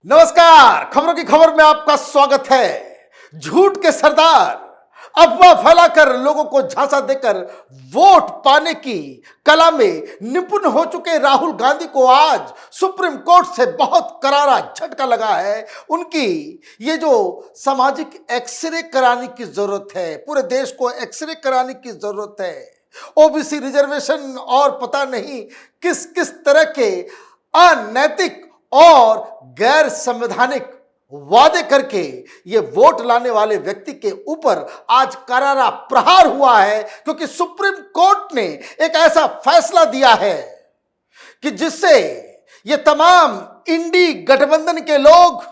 नमस्कार, खबरों की खबर में आपका स्वागत है। झूठ के सरदार अफवाह फैलाकर लोगों को झांसा देकर वोट पाने की कला में निपुण हो चुके राहुल गांधी को आज सुप्रीम कोर्ट से बहुत करारा झटका लगा है। उनकी ये जो सामाजिक एक्सरे कराने की जरूरत है, पूरे देश को एक्सरे कराने की जरूरत है। ओबीसी रिजर्वेशन और पता नहीं किस किस तरह के अनैतिक और गैर संवैधानिक वादे करके ये वोट लाने वाले व्यक्ति के ऊपर आज करारा प्रहार हुआ है, क्योंकि सुप्रीम कोर्ट ने एक ऐसा फैसला दिया है कि जिससे ये तमाम इंडी गठबंधन के लोग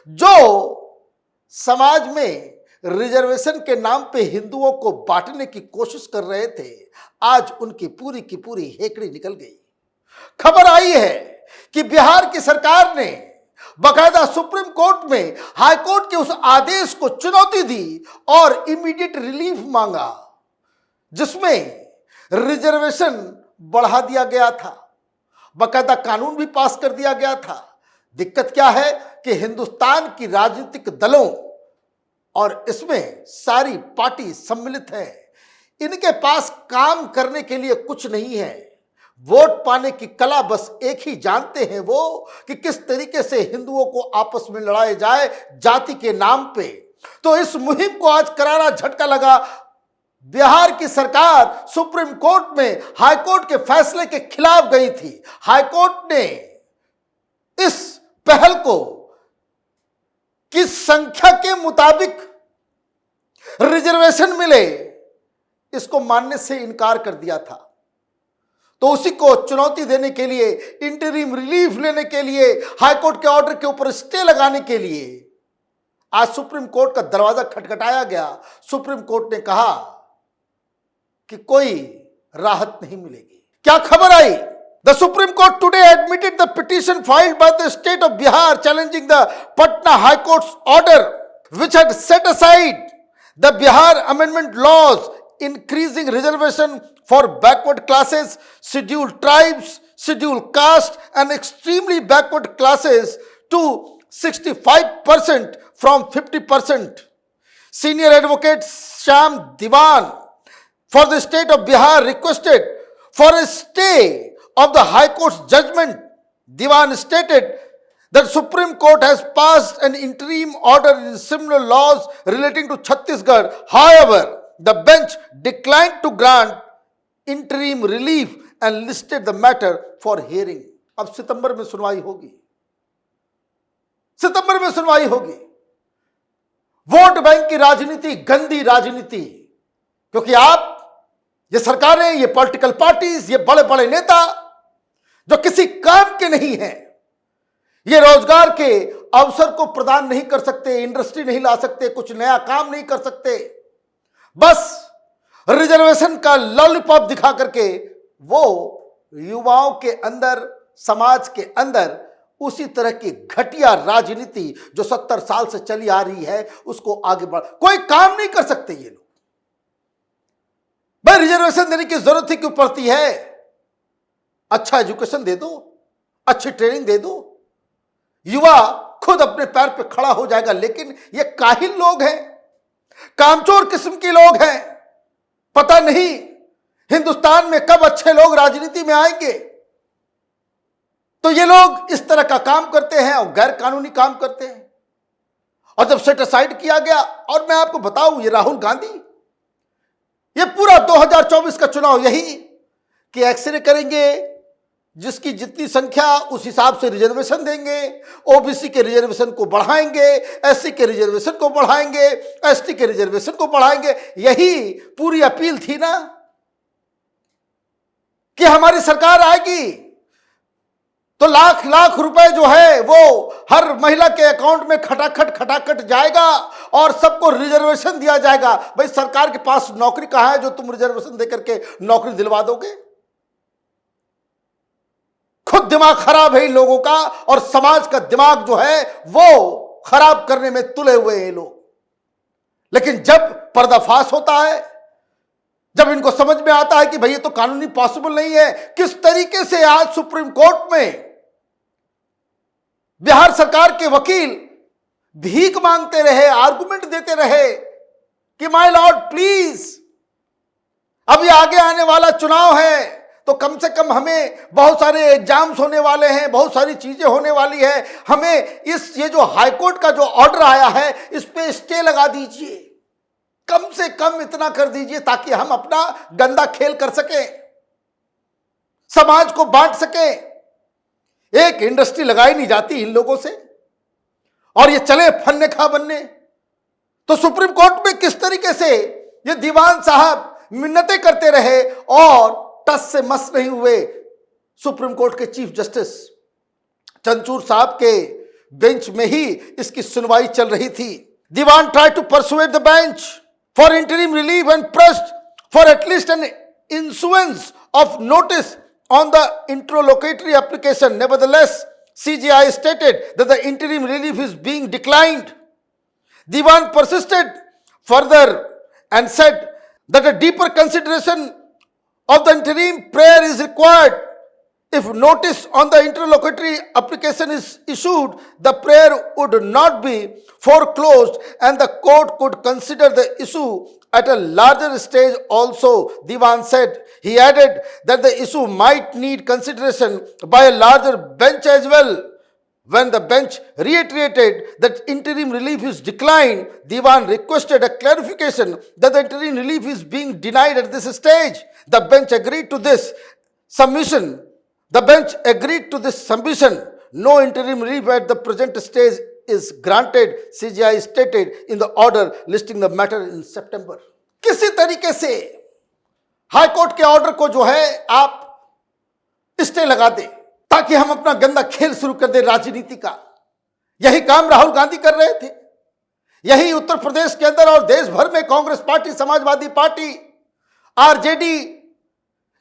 जो समाज में रिजर्वेशन के नाम पे हिंदुओं को बांटने की कोशिश कर रहे थे, आज उनकी पूरी की पूरी हेकड़ी निकल गई। खबर आई है कि बिहार की सरकार ने बकायदा सुप्रीम कोर्ट में हाई कोर्ट के उस आदेश को चुनौती दी और इमीडिएट रिलीफ मांगा, जिसमें रिजर्वेशन बढ़ा दिया गया था, बकायदा कानून भी पास कर दिया गया था। दिक्कत क्या है कि हिंदुस्तान की राजनीतिक दलों और इसमें सारी पार्टी सम्मिलित है, इनके पास काम करने के लिए कुछ नहीं है। वोट पाने की कला बस एक ही जानते हैं वो कि किस तरीके से हिंदुओं को आपस में लड़ाया जाए जाति के नाम पे। तो इस मुहिम को आज करारा झटका लगा। बिहार की सरकार सुप्रीम कोर्ट में हाई कोर्ट के फैसले के खिलाफ गई थी। हाई कोर्ट ने इस पहल को किस संख्या के मुताबिक रिजर्वेशन मिले इसको मानने से इनकार कर दिया था। तो उसी को चुनौती देने के लिए, इंटरिम रिलीफ लेने के लिए, हाईकोर्ट के ऑर्डर के ऊपर स्टे लगाने के लिए आज सुप्रीम कोर्ट का दरवाजा खटखटाया गया। सुप्रीम कोर्ट ने कहा कि कोई राहत नहीं मिलेगी। क्या खबर आई? The supreme court today admitted the petition filed by the state of Bihar challenging the Patna high court's order which had set aside the Bihar amendment laws increasing reservation for backward classes, scheduled tribes, scheduled caste and extremely backward classes to 65% from 50%. Senior advocate Sham Diwan for the state of Bihar requested for a stay of the High Court's judgment. Diwan stated that Supreme Court has passed an interim order in similar laws relating to Chhattisgarh. However, the bench declined to grant interim relief and listed the matter for hearing. अब सितंबर में सुनवाई होगी, सितंबर में सुनवाई होगी। Vote bank की राजनीति गंदी राजनीति, क्योंकि आप, ये सरकारें, ये पॉलिटिकल पार्टीज, ये बड़े बड़े नेता जो किसी काम के नहीं हैं, ये रोजगार के अवसर को प्रदान नहीं कर सकते, इंडस्ट्री नहीं ला सकते, कुछ नया काम नहीं कर सकते, बस रिजर्वेशन का लॉलीपॉप दिखा करके वो युवाओं के अंदर, समाज के अंदर उसी तरह की घटिया राजनीति जो 70 साल से चली आ रही है उसको आगे बढ़, कोई काम नहीं कर सकते ये लोग। भाई रिजर्वेशन देने की जरूरत ही क्यों पड़ती है? अच्छा एजुकेशन दे दो, अच्छी ट्रेनिंग दे दो, युवा खुद अपने पैर पे खड़ा हो जाएगा। लेकिन ये काहिल लोग हैं, कामचोर किस्म के लोग हैं। पता नहीं हिंदुस्तान में कब अच्छे लोग राजनीति में आएंगे। तो ये लोग इस तरह का काम करते हैं और गैर कानूनी काम करते हैं। और जब सेट असाइड किया गया, और मैं आपको बताऊं, ये राहुल गांधी ये पूरा 2024 का चुनाव यही कि एक्सरे करेंगे, जिसकी जितनी संख्या उस हिसाब से रिजर्वेशन देंगे, ओबीसी के रिजर्वेशन को बढ़ाएंगे, एससी के रिजर्वेशन को बढ़ाएंगे, एसटी के रिजर्वेशन को बढ़ाएंगे। यही पूरी अपील थी ना कि हमारी सरकार आएगी तो लाख लाख रुपए जो है वो हर महिला के अकाउंट में खटाखट जाएगा और सबको रिजर्वेशन दिया जाएगा। भाई सरकार के पास नौकरी कहां है जो तुम रिजर्वेशन देकर के नौकरी दिलवा दोगे? खुद दिमाग खराब है इन लोगों का, और समाज का दिमाग जो है वो खराब करने में तुले हुए हैं लोग। लेकिन जब पर्दाफाश होता है, जब इनको समझ में आता है कि भाई ये तो कानूनी पॉसिबल नहीं है, किस तरीके से आज सुप्रीम कोर्ट में बिहार सरकार के वकील भीख मांगते रहे, आर्गुमेंट देते रहे कि माय लॉर्ड प्लीज, अभी आगे आने वाला चुनाव है तो कम से कम हमें बहुत सारे एग्जाम्स होने वाले हैं, बहुत सारी चीजें होने वाली है, हमें ये जो हाईकोर्ट का जो ऑर्डर आया है इस पे स्टे लगा दीजिए, कम से कम इतना कर दीजिए ताकि हम अपना गंदा खेल कर सकें, समाज को बांट सकें। एक इंडस्ट्री लगाई नहीं जाती इन लोगों से और ये चले फन्ने खा बनने। तो सुप्रीम कोर्ट में किस तरीके से ये दीवान साहब मिन्नतें करते रहे और टस से मस नहीं हुए। सुप्रीम कोर्ट के चीफ जस्टिस चंद्रचूड़ साहब के बेंच में ही इसकी सुनवाई चल रही थी। Divan try to persuade the bench for interim relief and pressed for at least an issuance of notice on the interlocutory application. Nevertheless, CJI stated that the interim relief is being declined. Diwan persisted further and said that a deeper consideration of the interim prayer is required. If notice on the interlocutory application is issued, the prayer would not be foreclosed and the court could consider the issue at a larger stage also, Diwan said. He added that the issue might need consideration by a larger bench as well. When the bench reiterated that interim relief is declined, Diwan requested a clarification that the interim relief is being denied at this stage. The bench agreed to this submission. No interim relief at the present stage is granted, CJI stated in the order listing the matter in September. किसी तरीके से high court के order को जो है आप stay लगा दे ताकि हम अपना गंदा खेल शुरू कर दे राजनीति का। यही काम राहुल गांधी कर रहे थे। यही उत्तर प्रदेश के अंदर और देश भर में Congress party, Samajwadi party, RJD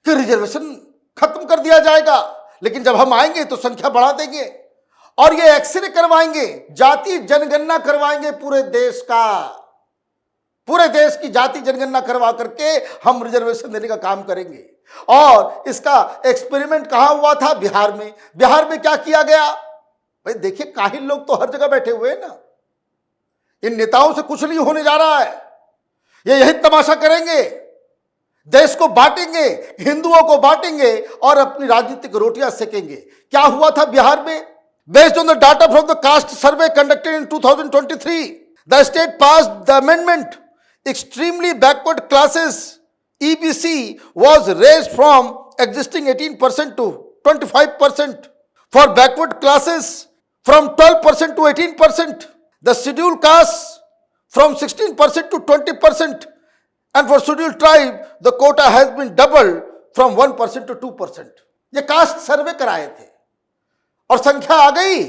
के रिजर्वेशन खत्म कर दिया जाएगा, लेकिन जब हम आएंगे तो संख्या बढ़ा देंगे और ये एक्सरे करवाएंगे, जाति जनगणना करवाएंगे पूरे देश का। पूरे देश की जाति जनगणना करवा करके हम रिजर्वेशन देने का काम करेंगे। और इसका एक्सपेरिमेंट कहां हुआ था? बिहार में। बिहार में क्या किया गया? भाई देखिए, काहिल लोग तो हर जगह बैठे हुए हैं ना। इन नेताओं से कुछ नहीं होने जा रहा है। ये यही तमाशा करेंगे, देश को बांटेंगे, हिंदुओं को बांटेंगे और अपनी राजनीतिक रोटियां सेकेंगे। क्या हुआ था बिहार में? Based on the data from the caste survey conducted in 2023, the state passed the amendment. Extremely backward classes EBC was raised from existing 18% to 25%. For backward classes from 12% to 18%. The scheduled castes from 16% to 20%. And for scheduled tribe, the quota has been doubled from 1% to 2%. ये cast सर्वे कराए थे और संख्या आ गई।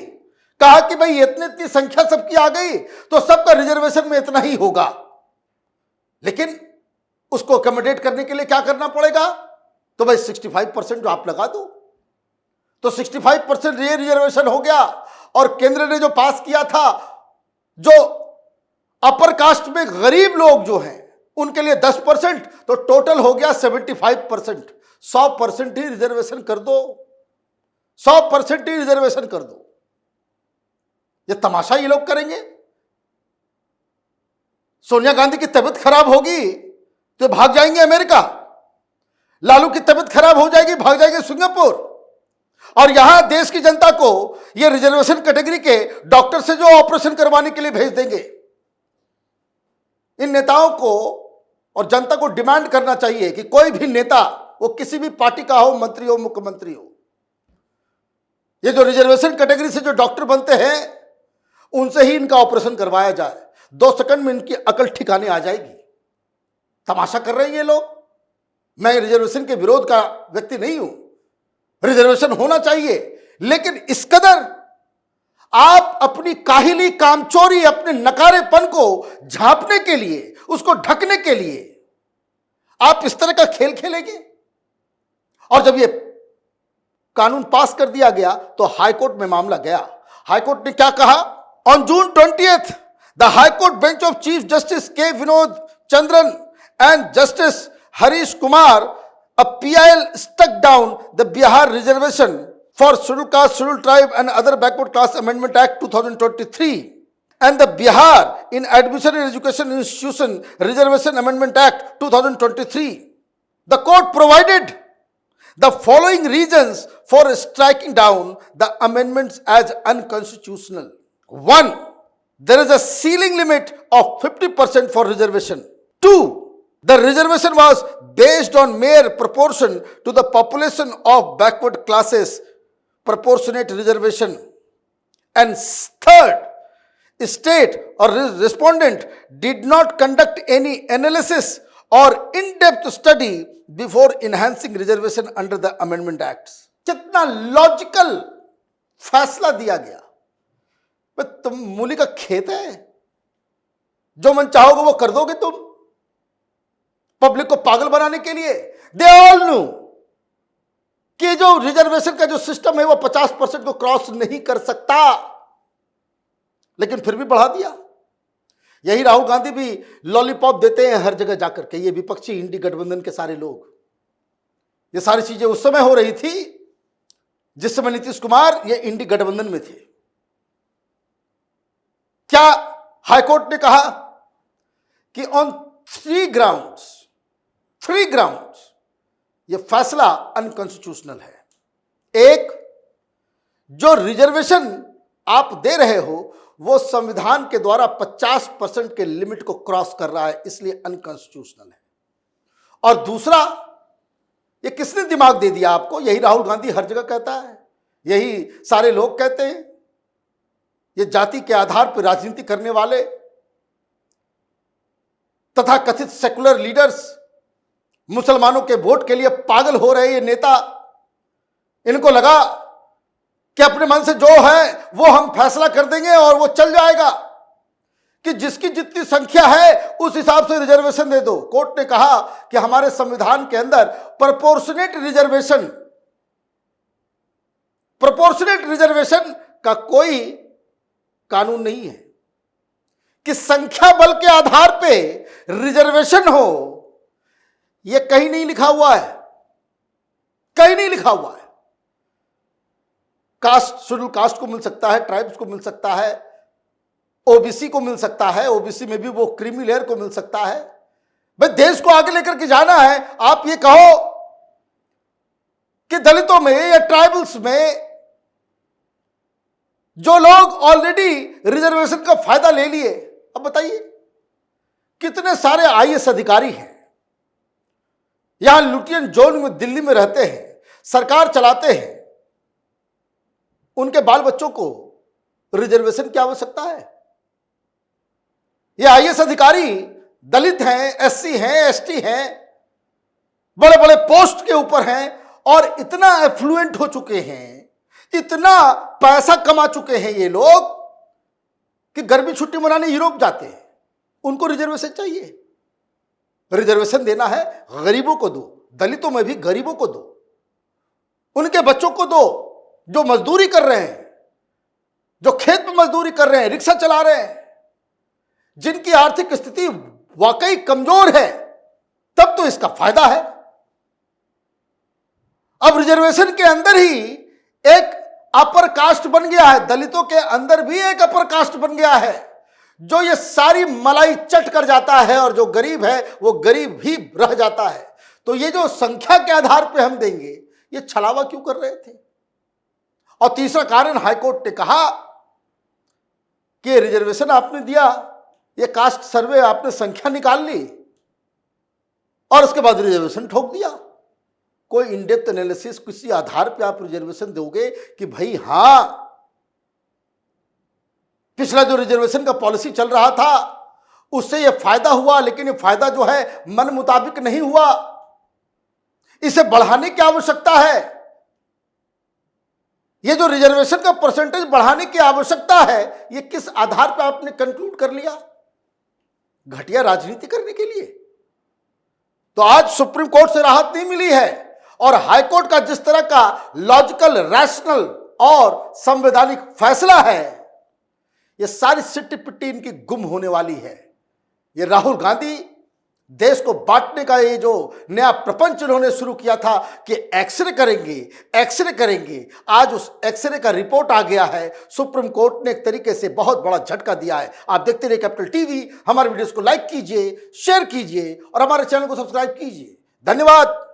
कहा कि भाई इतनी संख्या सबकी आ गई तो सबका रिजर्वेशन में इतना ही होगा, लेकिन उसको अकोमोडेट करने के लिए क्या करना पड़ेगा? तो भाई 65% जो आप लगा दो, तो 65% ये रिजर्वेशन हो गया। और केंद्र ने जो पास किया था, जो अपर कास्ट में गरीब लोग जो हैं उनके लिए 10%, तो टोटल हो गया 75%। 100% ही रिजर्वेशन कर दो, 100% ही रिजर्वेशन कर दो। ये तमाशा ये लोग करेंगे। सोनिया गांधी की तबीयत खराब होगी तो भाग जाएंगे अमेरिका, लालू की तबीयत खराब हो जाएगी भाग जाएंगे सिंगापुर, और यहां देश की जनता को ये रिजर्वेशन कैटेगरी के डॉक्टर से जो ऑपरेशन करवाने के लिए भेज देंगे। इन नेताओं को और जनता को डिमांड करना चाहिए कि कोई भी नेता, वो किसी भी पार्टी का हो, मंत्री हो, मुख्यमंत्री हो, ये जो रिजर्वेशन कैटेगरी से जो डॉक्टर बनते हैं उनसे ही इनका ऑपरेशन करवाया जाए। 2 सेकंड में इनकी अकल ठिकाने आ जाएगी। तमाशा कर रहे हैं ये लोग। मैं रिजर्वेशन के विरोध का व्यक्ति नहीं हूं, रिजर्वेशन होना चाहिए, लेकिन इस कदर आप अपनी काहिली, कामचोरी, अपने नकारेपन को झांपने के लिए, उसको ढकने के लिए आप इस तरह का खेल खेलेंगे। और जब ये कानून पास कर दिया गया तो हाईकोर्ट में मामला गया। हाईकोर्ट ने क्या कहा? On June 20th, the high court bench of chief justice K Vinod Chandran and justice Harish Kumar, a PIL struck down the Bihar reservation for Scheduled Caste, Scheduled Tribe and Other Backward Class Amendment Act 2023 and the Bihar in Admission in Education Institution Reservation Amendment Act 2023. The court provided the following reasons for striking down the amendments as unconstitutional. 1. There is a ceiling limit of 50% for reservation. 2. The reservation was based on mere proportion to the population of backward classes, proportionate reservation. And third, state or respondent did not conduct any analysis or in-depth study before enhancing reservation under the amendment acts. कितना logical फैसला दिया गया। तुम मूली का खेत है, जो मन चाहोगे वो कर दोगे तुम, पब्लिक को पागल बनाने के लिए। दे ऑल नो कि जो रिजर्वेशन का जो सिस्टम है वो 50% को क्रॉस नहीं कर सकता, लेकिन फिर भी बढ़ा दिया। यही राहुल गांधी भी लॉलीपॉप देते हैं हर जगह जाकर के, ये विपक्षी इंडी गठबंधन के सारे लोग। ये सारी चीजें उस समय हो रही थी जिस समय नीतीश कुमार ये इंडी गठबंधन में थे। क्या हाईकोर्ट ने कहा कि ऑन 3 ग्राउंड्स ये फैसला अनकॉन्स्टिट्यूशनल है। एक, जो रिजर्वेशन आप दे रहे हो वो संविधान के द्वारा 50% के लिमिट को क्रॉस कर रहा है, इसलिए अनकॉन्स्टिट्यूशनल है। और दूसरा, ये किसने दिमाग दे दिया आपको? यही राहुल गांधी हर जगह कहता है, यही सारे लोग कहते हैं। ये जाति के आधार पर राजनीति करने वाले तथा कथित सेकुलर लीडर्स, मुसलमानों के वोट के लिए पागल हो रहे ये नेता, इनको लगा कि अपने मन से जो है वो हम फैसला कर देंगे और वो चल जाएगा, कि जिसकी जितनी संख्या है उस हिसाब से रिजर्वेशन दे दो। कोर्ट ने कहा कि हमारे संविधान के अंदर प्रोपोर्शनेट रिजर्वेशन का कोई कानून नहीं है कि संख्या बल के आधार पे रिजर्वेशन हो। यह कहीं नहीं लिखा हुआ है, कहीं नहीं लिखा हुआ है। कास्ट, शेड्यूल कास्ट को मिल सकता है, ट्राइब्स को मिल सकता है, ओबीसी को मिल सकता है, ओबीसी में भी वो क्रीमी लेयर को मिल सकता है। भाई देश को आगे लेकर के जाना है। आप ये कहो कि दलितों में या ट्राइबल्स में जो लोग ऑलरेडी रिजर्वेशन का फायदा ले लिए, अब बताइए कितने सारे आईएएस अधिकारी हैं, यहां लुटियन जोन में दिल्ली में रहते हैं, सरकार चलाते हैं, उनके बाल बच्चों को रिजर्वेशन की आवश्यकता है? ये आईएएस अधिकारी दलित हैं, एससी हैं, एसटी हैं, बड़े बड़े पोस्ट के ऊपर हैं और इतना एफ्लुएंट हो चुके हैं, इतना पैसा कमा चुके हैं ये लोग कि गर्मी छुट्टी मनाने यूरोप जाते हैं। उनको रिजर्वेशन चाहिए। रिजर्वेशन देना है, गरीबों को दो, दलितों में भी गरीबों को दो, उनके बच्चों को दो जो मजदूरी कर रहे हैं, जो खेत में मजदूरी कर रहे हैं, रिक्शा चला रहे हैं, जिनकी आर्थिक स्थिति वाकई कमजोर है, तब तो इसका फायदा है। अब रिजर्वेशन के अंदर ही एक अपर कास्ट बन गया है, दलितों के अंदर भी एक अपर कास्ट बन गया है जो ये सारी मलाई चट कर जाता है और जो गरीब है वो गरीब ही रह जाता है। तो ये जो संख्या के आधार पे हम देंगे, ये छलावा क्यों कर रहे थे? और तीसरा कारण, हाईकोर्ट ने कहा कि रिजर्वेशन आपने दिया, ये कास्ट सर्वे आपने संख्या निकाल ली और उसके बाद रिजर्वेशन ठोक दिया। कोई इनडेप्थ एनालिसिस, किसी आधार पे आप रिजर्वेशन दोगे कि भाई हां, पिछला जो रिजर्वेशन का पॉलिसी चल रहा था उससे ये फायदा हुआ, लेकिन ये फायदा जो है मन मुताबिक नहीं हुआ, इसे बढ़ाने की आवश्यकता है। ये जो रिजर्वेशन का परसेंटेज बढ़ाने की आवश्यकता है, ये किस आधार पर आपने कंक्लूड कर लिया? घटिया राजनीति करने के लिए। तो आज सुप्रीम कोर्ट से राहत नहीं मिली है और हाईकोर्ट का जिस तरह का लॉजिकल, रैशनल और संवैधानिक फैसला है, ये सारी सिट्टी पिट्टी इनकी गुम होने वाली है। ये राहुल गांधी देश को बांटने का ये जो नया प्रपंच उन्होंने शुरू किया था कि एक्सरे करेंगे, एक्सरे करेंगे, आज उस एक्सरे का रिपोर्ट आ गया है। सुप्रीम कोर्ट ने एक तरीके से बहुत बड़ा झटका दिया है। आप देखते रहिए कैपिटल टीवी। हमारे वीडियोस को लाइक कीजिए, शेयर कीजिए और हमारे चैनल को सब्सक्राइब कीजिए। धन्यवाद।